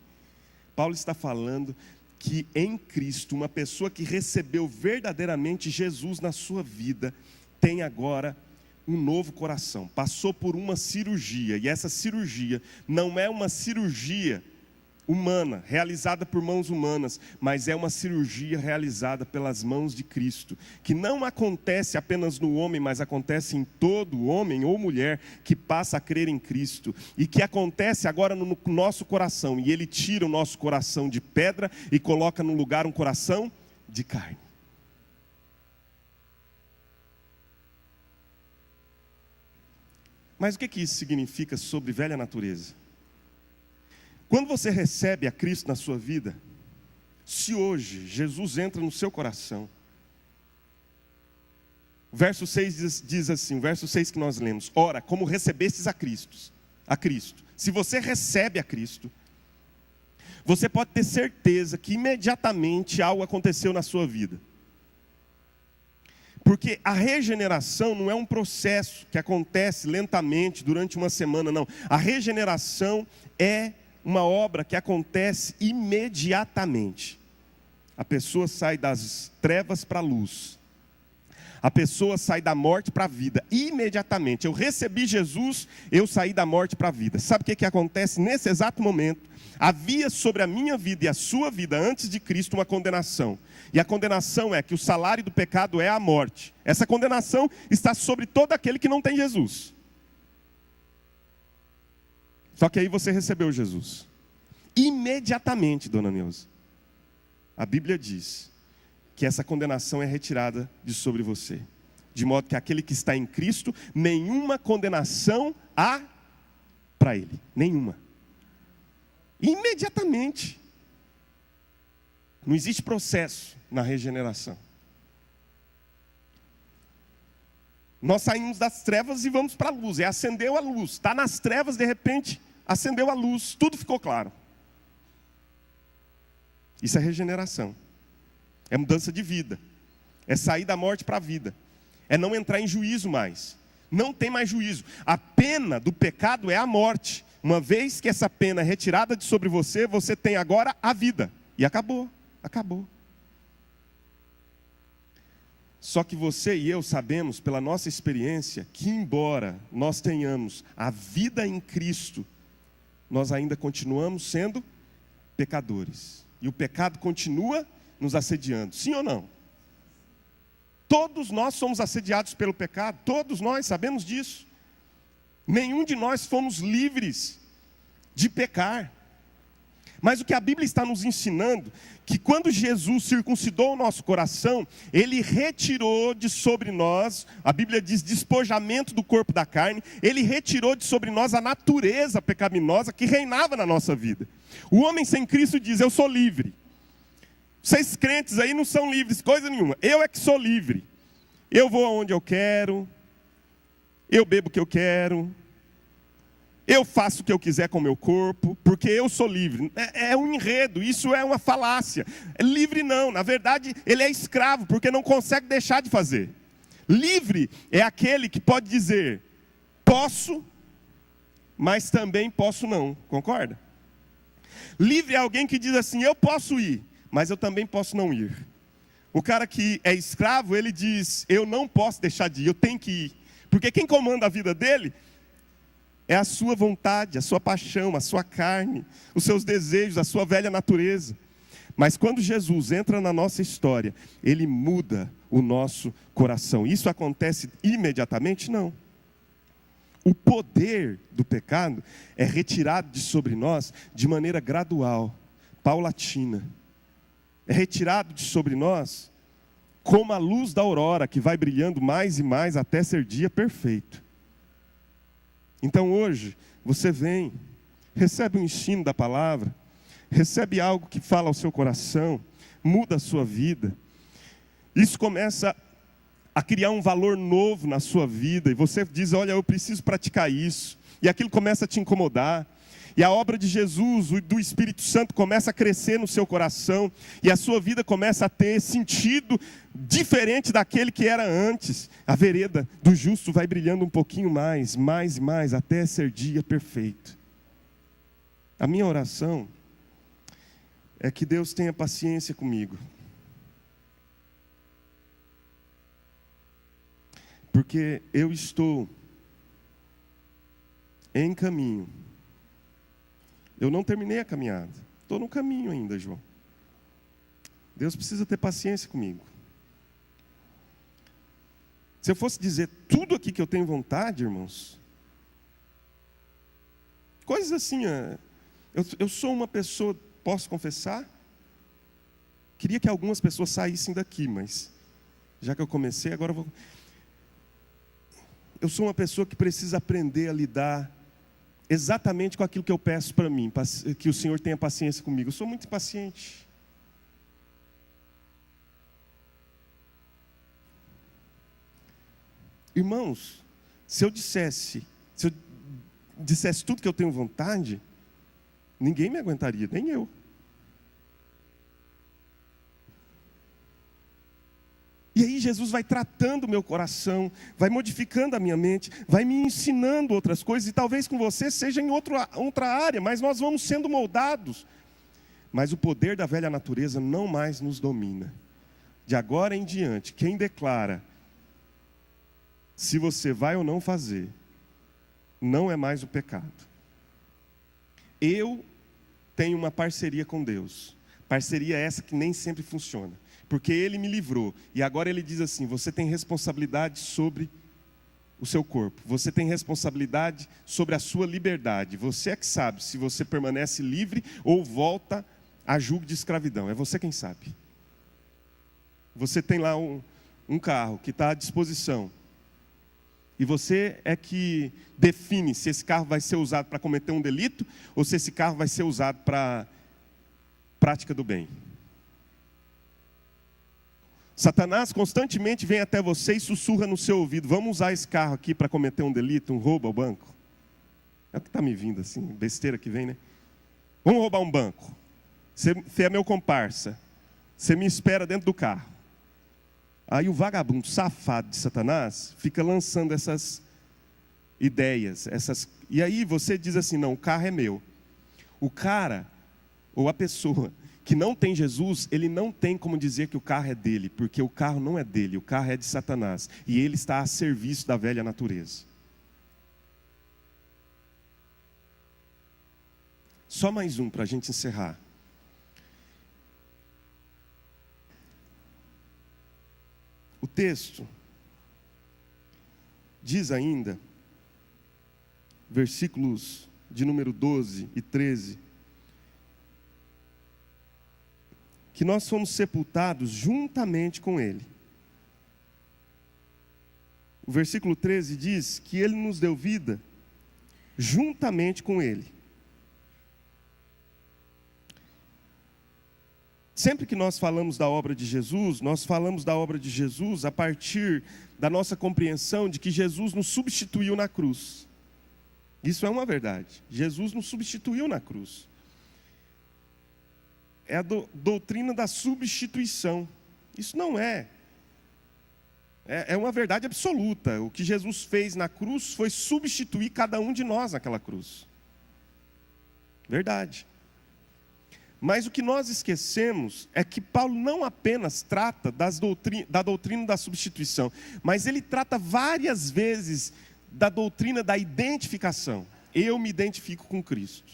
Paulo está falando que em Cristo, uma pessoa que recebeu verdadeiramente Jesus na sua vida, tem agora um novo coração, passou por uma cirurgia, e essa cirurgia não é uma cirurgia humana, realizada por mãos humanas, mas é uma cirurgia realizada pelas mãos de Cristo, que não acontece apenas no homem, mas acontece em todo homem ou mulher que passa a crer em Cristo, e que acontece agora no nosso coração, e Ele tira o nosso coração de pedra e coloca no lugar um coração de carne. Mas o que isso significa sobre velha natureza? Quando você recebe a Cristo na sua vida, se hoje Jesus entra no seu coração, o verso 6 diz assim, o verso 6 que nós lemos: ora, como recebestes a Cristo, se você recebe a Cristo, você pode ter certeza que imediatamente algo aconteceu na sua vida. Porque a regeneração não é um processo que acontece lentamente durante uma semana, não. A regeneração é uma obra que acontece imediatamente. A pessoa sai das trevas para a luz. A pessoa sai da morte para a vida, imediatamente. Eu recebi Jesus, eu saí da morte para a vida. Sabe o que acontece nesse exato momento? Havia sobre a minha vida e a sua vida, antes de Cristo, uma condenação. E a condenação é que o salário do pecado é a morte. Essa condenação está sobre todo aquele que não tem Jesus. Só que aí você recebeu Jesus. Imediatamente, dona Neuza, a Bíblia diz que essa condenação é retirada de sobre você. De modo que aquele que está em Cristo, nenhuma condenação há para ele. Nenhuma. Imediatamente. Não existe processo na regeneração. Nós saímos das trevas e vamos para a luz. Acendeu a luz. Está nas trevas, de repente, acendeu a luz. Tudo ficou claro. Isso é regeneração. É mudança de vida. É sair da morte para a vida. É não entrar em juízo mais. Não tem mais juízo. A pena do pecado é a morte. Uma vez que essa pena é retirada de sobre você, você tem agora a vida. E acabou. Acabou. Só que você e eu sabemos, pela nossa experiência, que embora nós tenhamos a vida em Cristo, nós ainda continuamos sendo pecadores. E o pecado continua nos assediando. Sim ou não? Todos nós somos assediados pelo pecado. Todos nós sabemos disso. Nenhum de nós fomos livres de pecar. Mas o que a Bíblia está nos ensinando, que quando Jesus circuncidou o nosso coração, Ele retirou de sobre nós, a Bíblia diz despojamento do corpo da carne, Ele retirou de sobre nós a natureza pecaminosa que reinava na nossa vida. O homem sem Cristo diz, eu sou livre. Vocês crentes aí não são livres, coisa nenhuma. Eu é que sou livre. Eu vou aonde eu quero, eu bebo o que eu quero, eu faço o que eu quiser com o meu corpo, porque eu sou livre. É um enredo, isso é uma falácia. Livre não, na verdade ele é escravo, porque não consegue deixar de fazer. Livre é aquele que pode dizer, posso, mas também posso não, concorda? Livre é alguém que diz assim, eu posso ir, mas eu também posso não ir. O cara que é escravo, ele diz, eu não posso deixar de ir, eu tenho que ir. Porque quem comanda a vida dele é a sua vontade, a sua paixão, a sua carne, os seus desejos, a sua velha natureza. Mas quando Jesus entra na nossa história, Ele muda o nosso coração. Isso acontece imediatamente? Não. O poder do pecado é retirado de sobre nós de maneira gradual, paulatina. É retirado de sobre nós como a luz da aurora que vai brilhando mais e mais até ser dia perfeito. Então hoje, você vem, recebe um ensino da palavra, recebe algo que fala ao seu coração, muda a sua vida. Isso começa a criar um valor novo na sua vida, e você diz, olha, eu preciso praticar isso. E aquilo começa a te incomodar. E a obra de Jesus, do Espírito Santo, começa a crescer no seu coração. E a sua vida começa a ter sentido diferente daquele que era antes. A vereda do justo vai brilhando um pouquinho mais, mais e mais, até ser dia perfeito. A minha oração é que Deus tenha paciência comigo. Porque eu estou em caminho. Eu não terminei a caminhada. Estou no caminho ainda, João. Deus precisa ter paciência comigo. Se eu fosse dizer tudo aqui que eu tenho vontade, irmãos, coisas assim, eu sou uma pessoa, posso confessar? Queria que algumas pessoas saíssem daqui, mas já que eu comecei, agora eu vou. Eu sou uma pessoa que precisa aprender a lidar exatamente com aquilo que eu peço para mim, que o Senhor tenha paciência comigo. Eu sou muito impaciente. Irmãos, se eu dissesse tudo que eu tenho vontade, ninguém me aguentaria, nem eu. E aí Jesus vai tratando o meu coração, vai modificando a minha mente, vai me ensinando outras coisas, e talvez com você seja em outra área, mas nós vamos sendo moldados. Mas o poder da velha natureza não mais nos domina. De agora em diante, quem declara se você vai ou não fazer, não é mais o pecado. Eu tenho uma parceria com Deus, parceria essa que nem sempre funciona. Porque Ele me livrou, e agora Ele diz assim, você tem responsabilidade sobre o seu corpo, você tem responsabilidade sobre a sua liberdade, você é que sabe se você permanece livre ou volta a jugo de escravidão, é você quem sabe. Você tem lá um carro que está à disposição, e você é que define se esse carro vai ser usado para cometer um delito, ou se esse carro vai ser usado para prática do bem. Satanás constantemente vem até você e sussurra no seu ouvido, vamos usar esse carro aqui para cometer um delito, um roubo ao banco? É o que está me vindo assim, besteira que vem, né? Vamos roubar um banco. Você é meu comparsa, você me espera dentro do carro. Aí o vagabundo safado de Satanás fica lançando essas ideias, e aí você diz assim: não, o carro é meu. O cara, ou a pessoa que não tem Jesus, ele não tem como dizer que o carro é dele, porque o carro não é dele, o carro é de Satanás, e ele está a serviço da velha natureza. Só mais um para a gente encerrar. O texto diz ainda, versículos de número 12 e 13, que nós fomos sepultados juntamente com Ele. O versículo 13 diz que Ele nos deu vida juntamente com Ele. Sempre que nós falamos da obra de Jesus, nós falamos da obra de Jesus a partir da nossa compreensão de que Jesus nos substituiu na cruz. Isso é uma verdade. Jesus nos substituiu na cruz. É a doutrina da substituição. Isso não é. É uma verdade absoluta. O que Jesus fez na cruz foi substituir cada um de nós naquela cruz. Verdade. Mas o que nós esquecemos é que Paulo não apenas trata da doutrina da substituição, mas ele trata várias vezes da doutrina da identificação. Eu me identifico com Cristo.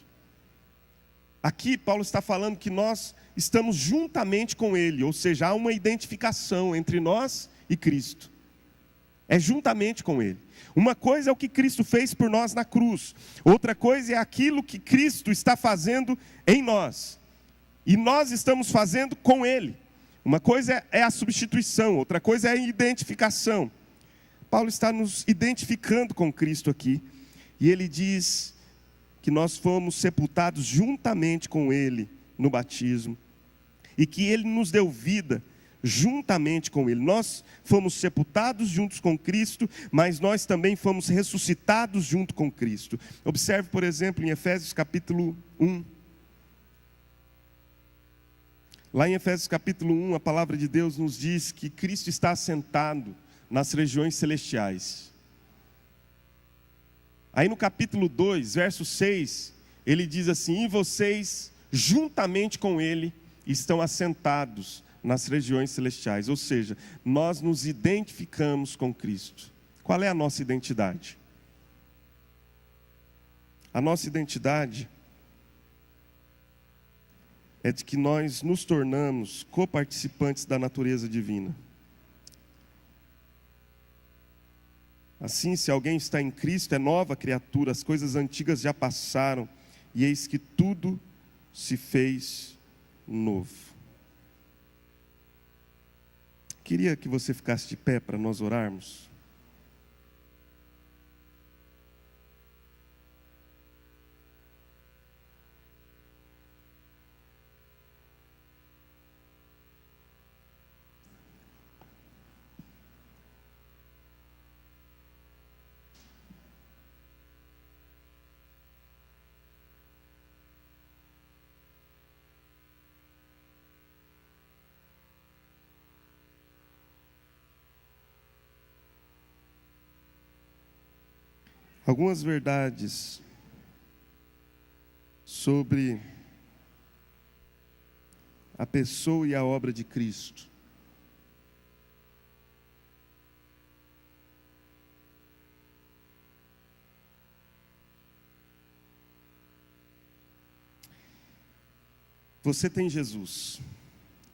Aqui Paulo está falando que nós estamos juntamente com Ele, ou seja, há uma identificação entre nós e Cristo. É juntamente com Ele. Uma coisa é o que Cristo fez por nós na cruz, outra coisa é aquilo que Cristo está fazendo em nós. E nós estamos fazendo com Ele. Uma coisa é a substituição, outra coisa é a identificação. Paulo está nos identificando com Cristo aqui. E ele diz que nós fomos sepultados juntamente com Ele no batismo. E que Ele nos deu vida juntamente com Ele. Nós fomos sepultados juntos com Cristo, mas nós também fomos ressuscitados junto com Cristo. Observe, por exemplo, em Efésios capítulo 1. Lá em Efésios capítulo 1, a palavra de Deus nos diz que Cristo está assentado nas regiões celestiais. Aí no capítulo 2, verso 6, ele diz assim: e vocês, juntamente com Ele, estão assentados nas regiões celestiais. Ou seja, nós nos identificamos com Cristo. Qual é a nossa identidade? A nossa identidade é de que nós nos tornamos coparticipantes da natureza divina. Assim, se alguém está em Cristo, é nova criatura, as coisas antigas já passaram, e eis que tudo se fez novo. Queria que você ficasse de pé para nós orarmos. Algumas verdades sobre a pessoa e a obra de Cristo. Você tem Jesus.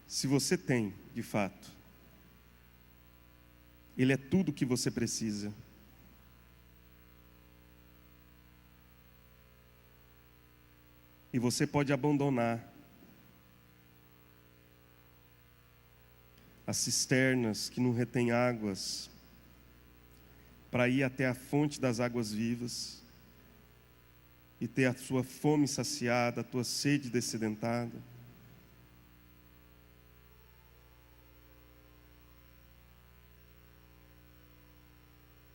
Se você tem, de fato, Ele é tudo o que você precisa. E você pode abandonar as cisternas que não retêm águas, para ir até a fonte das águas vivas, e ter a sua fome saciada, a tua sede dessedentada.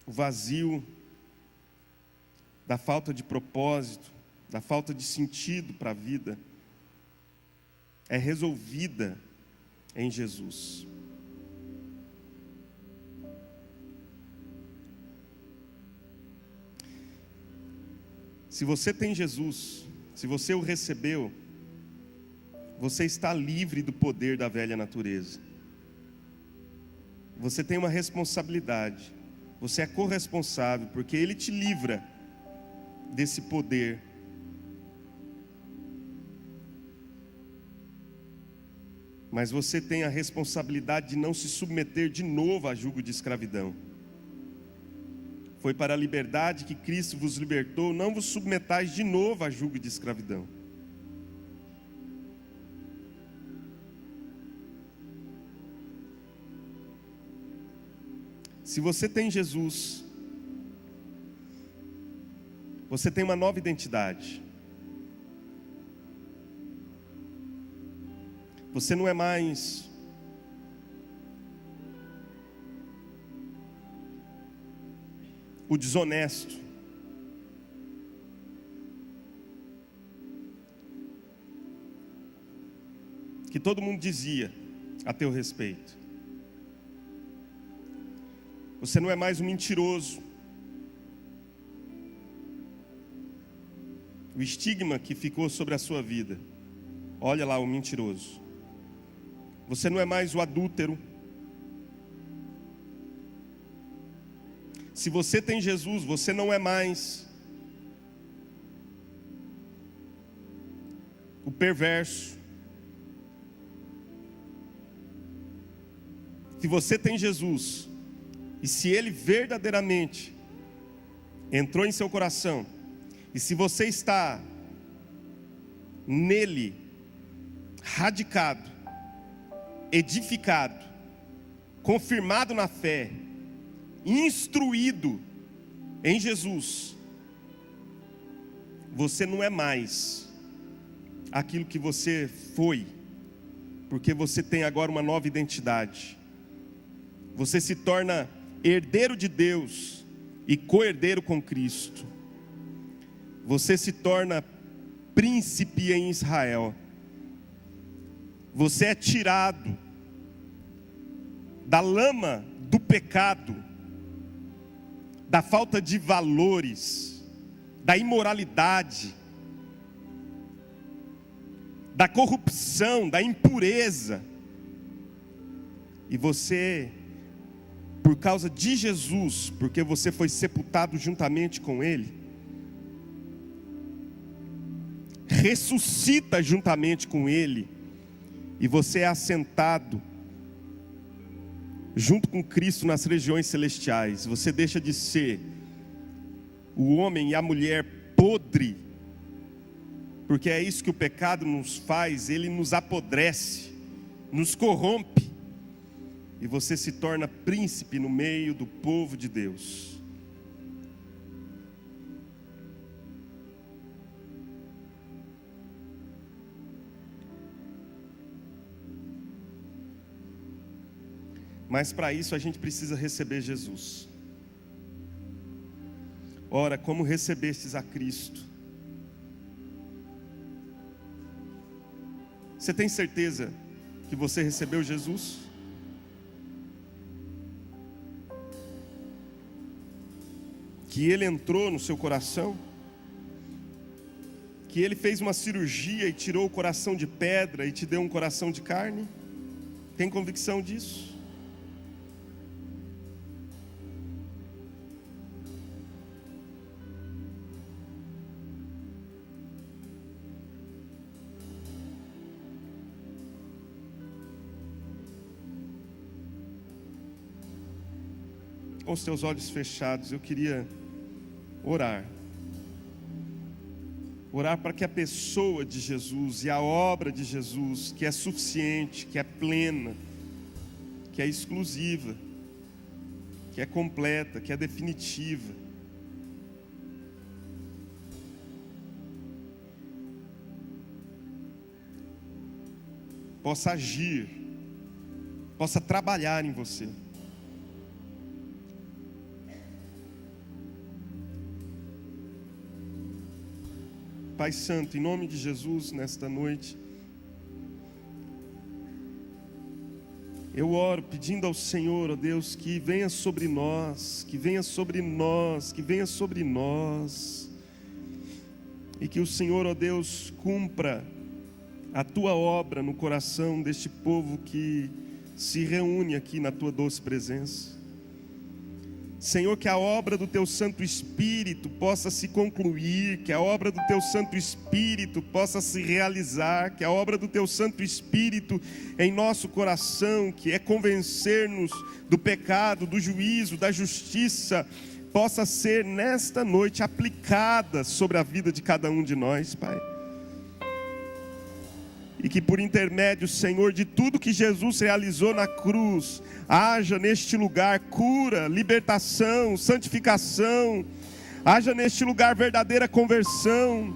O vazio da falta de propósito, da falta de sentido para a vida, é resolvida em Jesus. Se você tem Jesus, se você o recebeu, você está livre do poder da velha natureza. Você tem uma responsabilidade. Você é corresponsável, porque Ele te livra desse poder. Mas você tem a responsabilidade de não se submeter de novo a jugo de escravidão. Foi para a liberdade que Cristo vos libertou, não vos submetais de novo a jugo de escravidão. Se você tem Jesus, você tem uma nova identidade. Você não é mais o desonesto. Que todo mundo dizia a teu respeito. Você não é mais um mentiroso. O estigma que ficou sobre a sua vida. Olha lá o mentiroso. Você não é mais o adúltero. Se você tem Jesus, você não é mais o perverso. Se você tem Jesus, e se Ele verdadeiramente entrou em seu coração, e se você está nele, radicado, edificado, confirmado na fé, instruído em Jesus, você não é mais aquilo que você foi, porque você tem agora uma nova identidade. Você se torna herdeiro de Deus e co-herdeiro com Cristo. Você se torna príncipe em Israel. Você é tirado da lama do pecado, da falta de valores, da imoralidade, da corrupção, da impureza. E você, por causa de Jesus, porque você foi sepultado juntamente com Ele, ressuscita juntamente com Ele, e você é assentado junto com Cristo nas regiões celestiais. Você deixa de ser o homem e a mulher podre, porque é isso que o pecado nos faz. Ele nos apodrece, nos corrompe, e você se torna príncipe no meio do povo de Deus. Mas para isso a gente precisa receber Jesus. Ora, como recebestes a Cristo? Você tem certeza que você recebeu Jesus? Que Ele entrou no seu coração? Que Ele fez uma cirurgia e tirou o coração de pedra e te deu um coração de carne? Tem convicção disso? Com os teus olhos fechados, eu queria orar para que a pessoa de Jesus e a obra de Jesus, que é suficiente, que é plena, que é exclusiva, que é completa, que é definitiva, possa agir, possa trabalhar em você. Pai Santo, em nome de Jesus, nesta noite, eu oro pedindo ao Senhor, ó Deus, que venha sobre nós, que venha sobre nós, que venha sobre nós, E que o Senhor, ó Deus, cumpra a tua obra no coração deste povo que se reúne aqui na tua doce presença. Senhor, que a obra do teu Santo Espírito possa se concluir, que a obra do teu Santo Espírito possa se realizar, que a obra do teu Santo Espírito em nosso coração, que é convencer-nos do pecado, do juízo, da justiça, possa ser nesta noite aplicada sobre a vida de cada um de nós, Pai. E que por intermédio, Senhor, de tudo que Jesus realizou na cruz, haja neste lugar cura, libertação, santificação, haja neste lugar verdadeira conversão,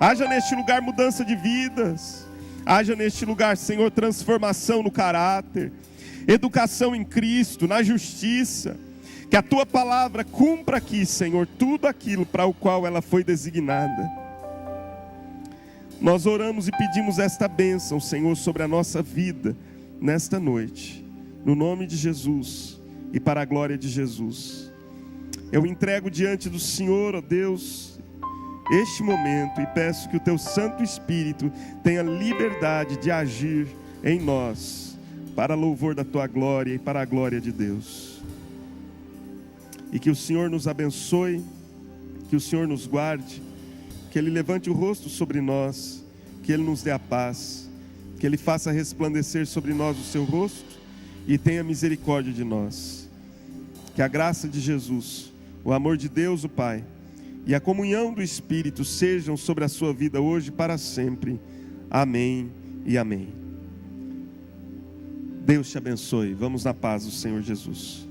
haja neste lugar mudança de vidas, haja neste lugar, Senhor, transformação no caráter, educação em Cristo, na justiça. Que a tua palavra cumpra aqui, Senhor, tudo aquilo para o qual ela foi designada. Nós oramos e pedimos esta bênção, Senhor, sobre a nossa vida nesta noite, no nome de Jesus e para a glória de Jesus. Eu entrego diante do Senhor, ó Deus, este momento e peço que o teu Santo Espírito tenha liberdade de agir em nós, para louvor da tua glória e para a glória de Deus. E que o Senhor nos abençoe, que o Senhor nos guarde, que Ele levante o rosto sobre nós, que Ele nos dê a paz, que Ele faça resplandecer sobre nós o seu rosto e tenha misericórdia de nós. Que a graça de Jesus, o amor de Deus o Pai e a comunhão do Espírito sejam sobre a sua vida hoje e para sempre. Amém e amém. Deus te abençoe. Vamos na paz do Senhor Jesus.